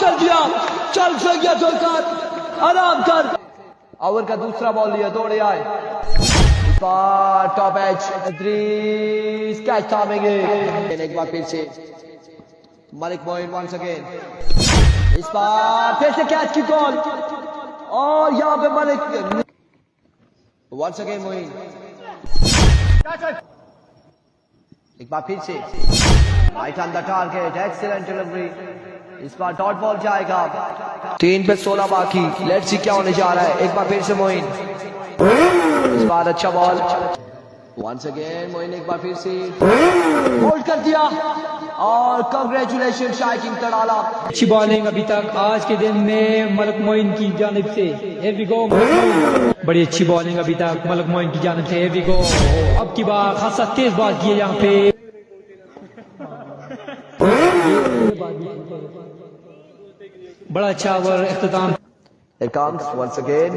कर दिया, चल से गया जोकर, आराम कर। ओवर का दूसरा बॉल लिया, दौड़े आए, टॉप एज इद्रीस कैच थामेंगे। एक बार फिर से मलिक मोइन वंस अगेन, इस बार फिर से कैच की कॉल और यहाँ पे मलिक वंस अगेन मोइन, एक बार फिर से right on the target, excellent delivery. इस बार डॉट बॉल जाएगा। 3 पे 16 बाकी, लेट्स सी क्या होने जा रहा है। एक बार फिर से मोइन, इस बार अच्छा बॉल, वंस अगेन मोइन, एक बार फिर से होल्ड कर दिया और कांग्रेचुलेशन शाइकिंग तड़ाला। अच्छी बॉलिंग अभी तक आज के दिन में मलिक मोइन की जानिब से। Here we go, बड़ी अच्छी बॉलिंग अभी तक मलिक मोइन की जानिब से। Here we go, अब की बार खासा तेज बात की है यहाँ पे। बड़ा अच्छा ओवर इख्तिताम। Here comes once again,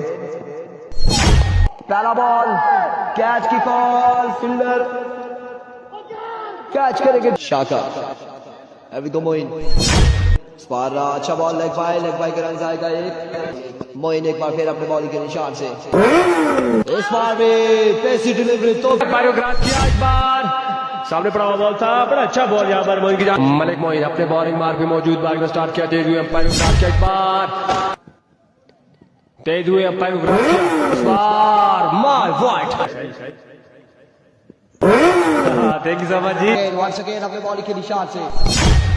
पहला बॉल, कैच की कॉल, फील्डर कैच करेंगे, शाका। Here we go मोइन, इस बार अच्छा बॉल, लेग बाय के रन आएगा एक। मोइन एक बार फिर अपने बॉलिंग के निशान से, इस बार भी पेसी डिलीवरी, तो बायोग्राफ किया, इस बार सामने पड़ा हुआ बॉल था, बड़ा अच्छा बॉल यहाँ पर मोइन की जान। मलिक मोइन अपने बॉलिंग मार्क में मौजूद, बॉलिंग को स्टार्ट किया, तेज हुए अंपायर को ग्राफ किया, इस बार तेज हुए अंपायर को ग्राफ किया, इस बार माय वाइट। थैंक यू सो मच जी। वंस अगेन अपने बॉलिंग के निशान से,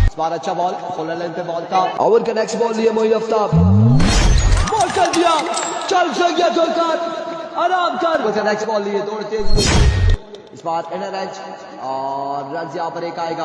इस बार अच्छा बॉल, फुल लेंथ पे बॉल था। ओवर का नेक्स्ट बॉल लिए मोइन आफ्ताब, बॉल कर दिया, चल से गया जोकर, आराम कर। ओवर का नेक्स्ट बॉल लिए, दौड़ तेज हुए, इस बार इनर एज और रन यहाँ पर एक आएगा।